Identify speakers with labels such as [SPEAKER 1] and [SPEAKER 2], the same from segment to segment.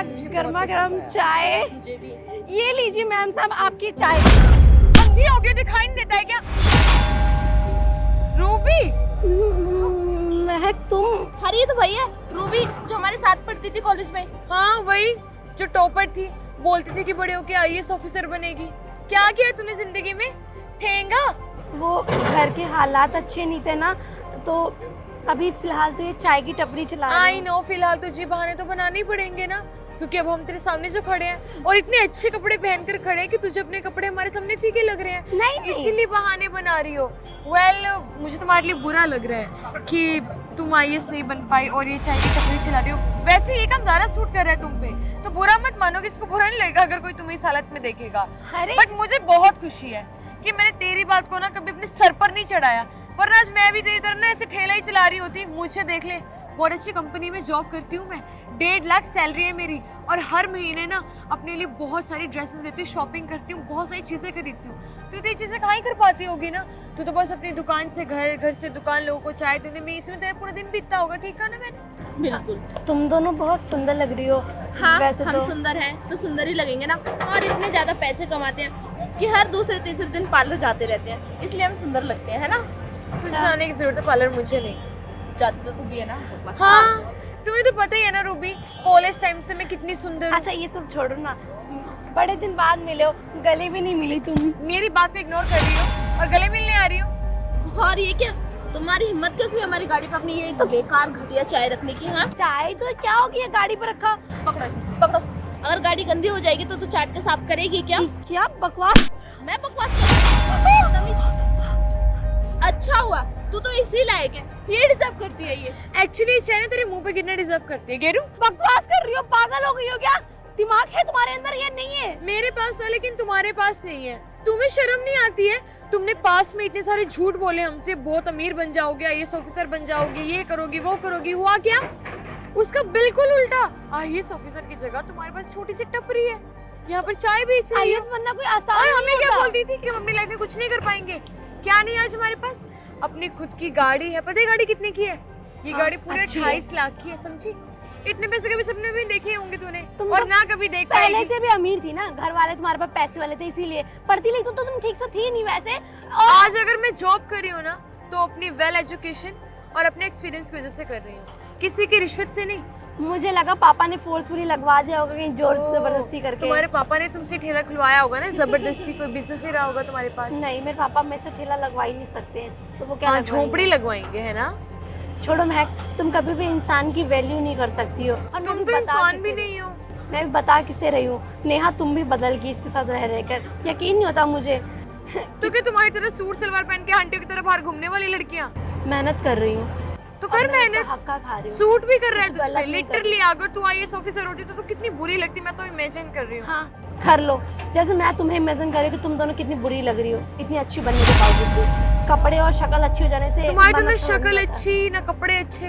[SPEAKER 1] गर्मा गर्म चाय। ये लीजिए मैम साहब आपकी चाय।
[SPEAKER 2] अंधी हो गई, दिखाई नहीं देता है क्या? रूबी,
[SPEAKER 1] महक तुम?
[SPEAKER 3] अरे ये तो भैया रूबी जो हमारे साथ पढ़ती थी कॉलेज में।
[SPEAKER 2] हाँ वही जो टॉपर थी, बोलती थी कि बड़े होके आईएएस ऑफिसर बनेगी। क्या किया तूने जिंदगी में? ठेंगा।
[SPEAKER 1] वो घर के हालात अच्छे नहीं थे ना, तो अभी फिलहाल तो ये चाय की टपरी चला रही
[SPEAKER 2] आई
[SPEAKER 1] हूँ।
[SPEAKER 2] नो, फिलहाल तो जी बहाने तो बनाने ही पड़ेंगे ना, क्योंकि अब हम तेरे सामने जो खड़े हैं और इतने अच्छे कपड़े पहनकर खड़े हैं कि तुझे अपने कपड़े हमारे सामने फीके लग रहे हैं।
[SPEAKER 1] नहीं
[SPEAKER 2] इसीलिए बहाने बना रही हो। मुझे तुम्हारे लिए बुरा लग रहा है कि तुम आईएएस नहीं बन पाई और ये चाय की टपरी चला रही हो। वैसे ये काम ज्यादा सूट कर रहा है तुम पे, तो बुरा मत मानो, किसको बुरा नहीं लगेगा अगर कोई तुम्हें इस हालत में देखेगा।
[SPEAKER 1] अरे
[SPEAKER 2] बट मुझे बहुत खुशी है कि मैंने तेरी बात को ना कभी अपने सर पर नहीं चढ़ाया, वरना आज मैं भी तेरी तरह ना ऐसे ठेला ही चला रही होती। मुझे देख ले, बहुत अच्छी कंपनी में जॉब करती हूँ मैं, 1.5 लाख सैलरी है मेरी, और हर महीने ना अपने लिए बहुत सारी ड्रेसेस लेती हूँ, शॉपिंग करती हूँ, बहुत सारी चीजें खरीदती हूँ। तू तो ये चीजें कहाँ ही कर पाती होगी ना, तू तो बस अपनी दुकान से घर, घर से दुकान, लोगों को चाय देने में, इसमें तेरा पूरा दिन बीतता होगा। ठीक है ना मैंने?
[SPEAKER 3] बिल्कुल।
[SPEAKER 1] तुम दोनों बहुत सुंदर लग रही हो।
[SPEAKER 3] हाँ
[SPEAKER 1] वैसे
[SPEAKER 3] हम
[SPEAKER 1] तो
[SPEAKER 3] सुंदर हैं तो सुंदर ही लगेंगे ना, और इतने ज्यादा पैसे कमाते हैं कि हर दूसरे तीसरे दिन पार्लर जाते रहते हैं, इसलिए हम सुंदर लगते हैं, है ना?
[SPEAKER 2] तुझे जाने की जरूरत है पार्लर, मुझे नहीं।
[SPEAKER 3] जाती तो तू भी है ना बस।
[SPEAKER 2] हाँ तुम्हें तो पता ही है ना रूबी, कॉलेज टाइम से मैं कितनी सुंदर हूँ।
[SPEAKER 1] अच्छा ये सब छोड़ो ना, बड़े दिन बाद मिले हो, गले भी नहीं मिली तुम।
[SPEAKER 2] मेरी बात को इग्नोर कर रही हो और गले मिलने आ रही हो।
[SPEAKER 3] और ये क्या, तुम्हारी हिम्मत कैसे हुई हमारी गाड़ी पे अपनी ये तो बेकार घटिया चाय रखने की? हाँ
[SPEAKER 1] चाय तो क्या होगी, ये गाड़ी पर रखा।
[SPEAKER 3] पकड़ो इसे, पकड़ो। अगर गाड़ी गंदी हो जाएगी तो तू चाट के साफ करेगी क्या?
[SPEAKER 1] क्या बकवास।
[SPEAKER 3] मैं बकवास अच्छा हुआ तू तो इसी लायक है, ये डिजर्व करती है ये।
[SPEAKER 2] एक्चुअली चाय ना तेरे मुंह पे गिरना डिजर्व करती है। गेरू
[SPEAKER 1] बकवास कर रही हो, पागल हो गई हो क्या? दिमाग है तुम्हारे अंदर? ये नहीं है।
[SPEAKER 2] मेरे पास है लेकिन तुम्हारे पास नहीं है। तुम्हें शर्म नहीं आती है? तुमने पास्ट में इतने सारे झूठ बोले हमसे, बहुत अमीर बन जाओगे, आईएएस ऑफिसर बन जाओगे, ये करोगी वो करोगी। हुआ क्या? उसका बिल्कुल उल्टा। आईएएस ऑफिसर की जगह तुम्हारे पास छोटी सी टपरी है, यहाँ पर चाय बेच रही है।
[SPEAKER 1] आईएएस बनना कोई आसान
[SPEAKER 2] और
[SPEAKER 1] नहीं
[SPEAKER 2] हमें क्या
[SPEAKER 1] होता।
[SPEAKER 2] बोलती थी कि हम अपनी लाइफ में कुछ नहीं कर पाएंगे? क्या नहीं, आज हमारे पास अपनी खुद की गाड़ी है। पता है गाड़ी कितने की है? ये
[SPEAKER 1] हाँ,
[SPEAKER 2] गाड़ी पूरे
[SPEAKER 1] अच्छी है।
[SPEAKER 2] 28 लाख की है, समझी? इतने पैसे कभी सपने में देखे होंगे तूने,
[SPEAKER 1] तुम
[SPEAKER 2] और
[SPEAKER 1] तो
[SPEAKER 2] ना कभी देख
[SPEAKER 1] पहले
[SPEAKER 2] पाएगी।
[SPEAKER 1] से भी अमीर थी ना, घर वाले तुम्हारे पास पैसे वाले थे, इसीलिए पढ़ती लिखती तो तुम ठीक से थी नहीं वैसे। और
[SPEAKER 2] आज अगर मैं जॉब कर रही हूँ ना, तो अपनी वेल एजुकेशन और अपने एक्सपीरियंस की वजह से कर रही हूँ, किसी की रिश्वत से नहीं।
[SPEAKER 1] मुझे लगा पापा ने फोर्सफुली लगवा दिया होगा कहीं जोर जबरदस्ती करके।
[SPEAKER 2] तुम्हारे पापा ने तुमसे ठेला खुलवाया होगा ना, जबरदस्ती कोई बिजनेस ही रहा होगा तुम्हारे पास।
[SPEAKER 1] नहीं, मेरे पापा मेरे से ठेला लगवा ही नहीं सकते हैं, तो वो क्या
[SPEAKER 2] हाँ,
[SPEAKER 1] लगवाएंगे?
[SPEAKER 2] झोपड़ी लगवाएंगे, है ना?
[SPEAKER 1] छोड़ो महक, तुम कभी भी इंसान की वैल्यू नहीं कर सकती हो। और
[SPEAKER 2] तुम तो इंसान भी नहीं हो।
[SPEAKER 1] मैं भी बता किसे रही हूँ, नेहा तुम भी बदल गई इसके साथ रह रहकर, यकीन नहीं होता मुझे।
[SPEAKER 2] तो क्या तुम्हारी तरह सूट सलवार पहन के आंटियों की तरह बाहर घूमने वाली लड़कियाँ?
[SPEAKER 1] मेहनत कर रही हूँ
[SPEAKER 2] तो कर मेहनत।
[SPEAKER 1] हक्का खा रही हूँ।
[SPEAKER 2] सूट भी कर रहा है
[SPEAKER 1] कुछ
[SPEAKER 2] तुझ
[SPEAKER 1] गलत
[SPEAKER 2] पे।
[SPEAKER 1] नहीं कर
[SPEAKER 2] लिटरली अगर तू आईएएस ऑफिसर होती तो कितनी बुरी लगती, मैं तो इमेजिन कर रही हूँ।
[SPEAKER 1] हाँ कर लो, जैसे मैं तुम्हें इमेजिन कर रही हूँ कि तुम दोनों कितनी बुरी लग रही हो, इतनी अच्छी बनने के बावजूद भी। कपड़े और शक्ल अच्छी हो जाने से
[SPEAKER 2] तुम्हारी तो
[SPEAKER 1] मन
[SPEAKER 2] ना
[SPEAKER 1] अच्छा नहीं
[SPEAKER 2] शक्ल
[SPEAKER 1] होता।
[SPEAKER 2] अच्छी, ना कपड़े अच्छे,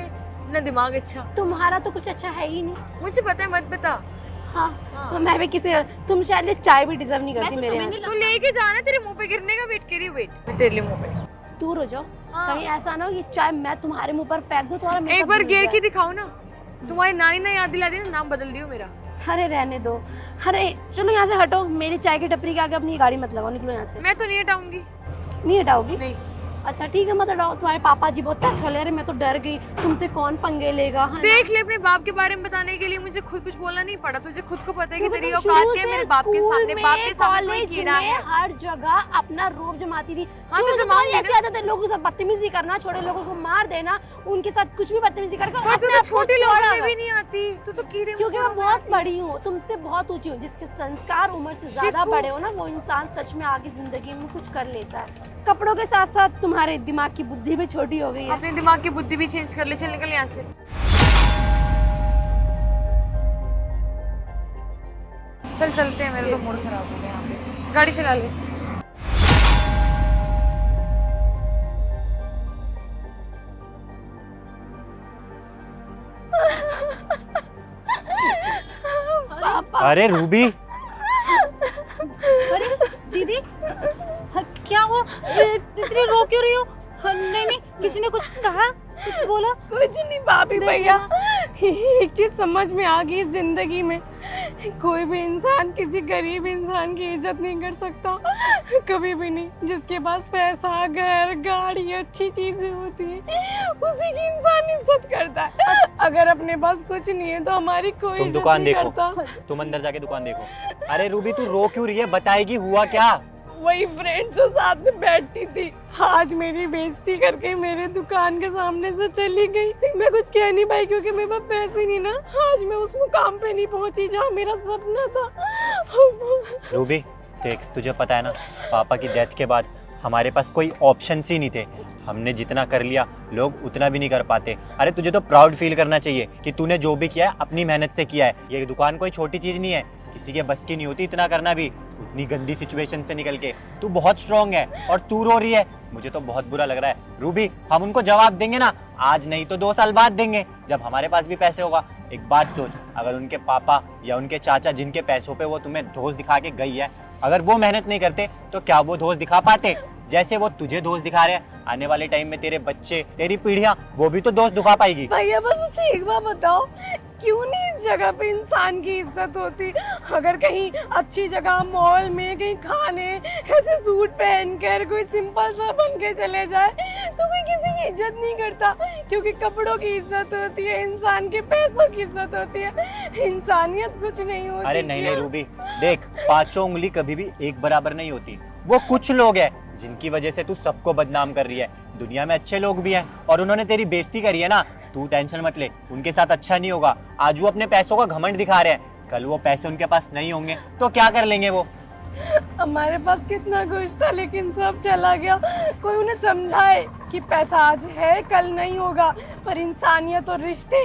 [SPEAKER 2] ना दिमाग अच्छा।
[SPEAKER 1] तुम्हारा तो कुछ अच्छा है ही नहीं।
[SPEAKER 2] मुझे पता है, मत बता।
[SPEAKER 1] हाँ,
[SPEAKER 2] हाँ।
[SPEAKER 1] तो मैं भी किसी, तुम शायद ये चाय भी डिजर्व नहीं करती
[SPEAKER 3] वैसे
[SPEAKER 1] मेरे
[SPEAKER 3] तुम्हें
[SPEAKER 1] यहाँ।
[SPEAKER 3] नहीं
[SPEAKER 2] तो लेके जाना, तेरे मुंह पे गिरने का वेट करी। वेट, मैं तेरे लिए मुंह पे।
[SPEAKER 1] दूर हो जाओ,
[SPEAKER 2] हाँ।
[SPEAKER 1] कहीं ऐसा ना हो ये चाय मैं तुम्हारे मुंह पर फेंक दूं, तुम्हारा
[SPEAKER 2] एक
[SPEAKER 1] makeup
[SPEAKER 2] बार
[SPEAKER 1] धुल
[SPEAKER 2] गिर
[SPEAKER 1] जाए।
[SPEAKER 2] के दिखाओ ना। तुम्हारी नानी ने याद दिला दी ना, नाम बदल दियो मेरा।
[SPEAKER 1] अरे रहने दो। अरे चलो यहाँ से हटो, मेरी चाय की टपरी के आगे अपनी गाड़ी मत लगाओ, निकलो यहाँ से।
[SPEAKER 2] मैं तो नहीं हटाऊंगी।
[SPEAKER 1] नहीं हटाओगी?
[SPEAKER 2] नहीं।
[SPEAKER 1] अच्छा ठीक है, मत हटाओ। तुम्हारे पापा जी बहुत पैसे वाले हैं। अरे मैं तो डर गई, तुमसे कौन पंगे लेगा, है ना?
[SPEAKER 2] देख ले, अपने बाप के बारे में बताने के लिए मुझे खुद कुछ बोलना नहीं पड़ा। तुझे खुद को पता है कि
[SPEAKER 1] क्योंकि
[SPEAKER 2] तेरी
[SPEAKER 1] तुम
[SPEAKER 2] औकात
[SPEAKER 1] शुरू
[SPEAKER 2] क्या है
[SPEAKER 1] से
[SPEAKER 2] मेरे बाप के
[SPEAKER 1] स्कूल
[SPEAKER 2] सामने।
[SPEAKER 1] में,
[SPEAKER 2] बाप के सामने कोई
[SPEAKER 1] कॉलेज
[SPEAKER 2] कीड़ा
[SPEAKER 1] में,
[SPEAKER 2] है।
[SPEAKER 1] हर जगह अपना रूप जमाती थी।
[SPEAKER 2] हाँ, तो
[SPEAKER 1] शुरू से
[SPEAKER 2] जमाऊंगी
[SPEAKER 1] तुम्हारी ऐसी
[SPEAKER 2] ना।
[SPEAKER 1] आदत है, लोगों के साथ बदतमीजी करना, छोटे लोगों को मार देना, उनके साथ कुछ भी बदतमीजी करके
[SPEAKER 2] पर तू
[SPEAKER 1] अपने
[SPEAKER 2] तो
[SPEAKER 1] आप को
[SPEAKER 2] छोटे लोगों
[SPEAKER 1] छोड़ा
[SPEAKER 2] में
[SPEAKER 1] हुआ।
[SPEAKER 2] भी नहीं आती। तू तो कीड़े
[SPEAKER 1] क्योंकि मैं
[SPEAKER 2] मकोड़ों में
[SPEAKER 1] बहुत
[SPEAKER 2] आती।
[SPEAKER 1] बड़ी हूँ, तुमसे बहुत ऊंची हूँ। जिसके संस्कार उम्र से ज्यादा
[SPEAKER 2] शिकू।
[SPEAKER 1] बड़े हो ना, वो इंसान सच में आगे जिंदगी में कुछ कर लेता है। कपड़ों के साथ साथ तुम्हारे दिमाग की बुद्धि भी छोटी हो गई है।
[SPEAKER 2] अपने दिमाग की बुद्धि भी चेंज कर ले। चल निकल यहाँ से। चल चलते हैं, मेरा तो मूड खराब हो गया यहाँ पे। गाड़ी चला ले।
[SPEAKER 1] पापा,
[SPEAKER 4] अरे रूबी,
[SPEAKER 3] अरे दीदी क्या हुआ, इतनी रो क्यों रही हो? नहीं नहीं, किसी ने कुछ कहा, कुछ बोला?
[SPEAKER 1] कुछ नहीं भाभी भैया, एक चीज समझ में आ गई इस जिंदगी में, कोई भी इंसान किसी गरीब इंसान की इज्जत नहीं कर सकता, कभी भी नहीं। जिसके पास पैसा, घर, गाड़ी, अच्छी चीजें होती हैं, उसी की इंसान इज्जत करता है। अगर अपने पास कुछ नहीं है तो हमारी कोई
[SPEAKER 4] तुम
[SPEAKER 1] इज्जत
[SPEAKER 4] दुकान
[SPEAKER 1] नहीं
[SPEAKER 4] देखो,
[SPEAKER 1] करता।
[SPEAKER 4] तुम अंदर जाके दुकान देखो। अरे रूबी तू रो क्यों रही है, बताएगी हुआ क्या?
[SPEAKER 1] वही फ्रेंड जो साथ में बैठती थी, आज मेरी बेइज्जती करके मेरे दुकान के सामने से चली गई। मैं कुछ कह नहीं पाई क्योंकि मेरे पास पैसे नहीं ना। आज मैं उस मुकाम पे नहीं पहुंची जहाँ मेरा सपना था।
[SPEAKER 4] रूबी देख, तुझे पता है ना, पापा की डेथ के बाद हमारे पास कोई ऑप्शंस ही नहीं थे। हमने जितना कर लिया, लोग उतना भी नहीं कर पाते। अरे तुझे तो प्राउड फील करना चाहिए कि तूने जो भी किया है अपनी मेहनत से किया है। ये दुकान कोई छोटी चीज़ नहीं है, किसी के बस की नहीं होती इतना करना भी, उतनी गंदी सिचुएशन से निकल के। तू बहुत स्ट्रांग है और तू रो रही है, मुझे तो बहुत बुरा लग रहा है। रूबी हम उनको जवाब देंगे ना, आज नहीं तो 2 साल बाद देंगे, जब हमारे पास भी पैसे होगा। एक बात सोच, अगर उनके पापा या उनके चाचा जिनके पैसों पे वो तुम्हें दोस्त दिखा के गई है, अगर वो मेहनत नहीं करते तो क्या वो दोस्त दिखा पाते? जैसे वो तुझे दोस्त दिखा रहे हैं, आने वाले टाइम में तेरे बच्चे, तेरी पीढ़ियां, वो भी तो दोस्त दिखा पाएगी।
[SPEAKER 1] भैया बस मुझे एक बात बताओ, क्यों नहीं इस जगह पे इंसान की इज्जत होती? अगर कहीं अच्छी जगह, मॉल में कहीं खाने, ऐसे सूट पहनकर कोई सिंपल सा बन के चले जाए तो कोई किसी की इज्जत नहीं करता, क्योंकि कपड़ों की इज्जत होती है, इंसान के पैसों की इज्जत होती है, इंसानियत कुछ नहीं होती।
[SPEAKER 4] अरे नहीं नहीं रूबी, देख पांचों उंगली कभी भी एक बराबर नहीं होती। वो कुछ लोग हैं जिनकी वजह से तू सबको बदनाम कर रही है। दुनिया में अच्छे लोग भी हैं और उन्होंने तेरी बेइज्जती करी है ना, तू टेंशन मत ले, उनके साथ अच्छा नहीं होगा। आज वो अपने पैसों का घमंड दिखा रहे हैं, कल वो पैसे उनके पास नहीं होंगे तो क्या कर लेंगे वो?
[SPEAKER 1] हमारे पास कितना कुछ था लेकिन सब चला गया। कोई उन्हें समझाए कि पैसा आज है कल नहीं होगा, पर इंसानियत और रिश्ते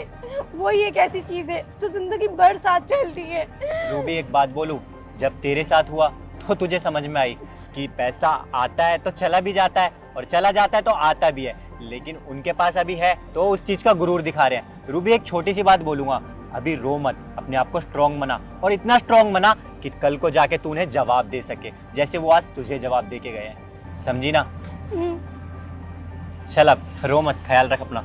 [SPEAKER 1] वही एक ऐसी चीज है जो जिंदगी भर साथ चलती है।
[SPEAKER 4] रूबी एक बात बोलूं, जब तेरे साथ हुआ तो तुझे समझ में आई कि पैसा आता है तो चला भी जाता है और चला जाता है तो आता भी है, लेकिन उनके पास अभी है तो उस चीज का गुरूर दिखा रहे हैं। रूबी एक छोटी सी बात बोलूंगा, अभी रो मत, अपने आप को स्ट्रांग बना, और इतना स्ट्रांग बना कि कल को जाके तू उन्हें जवाब दे सके, जैसे वो आज तुझे जवाब दे के गए हैं। समझी ना? चल अब रो मत, ख्याल रख अपना।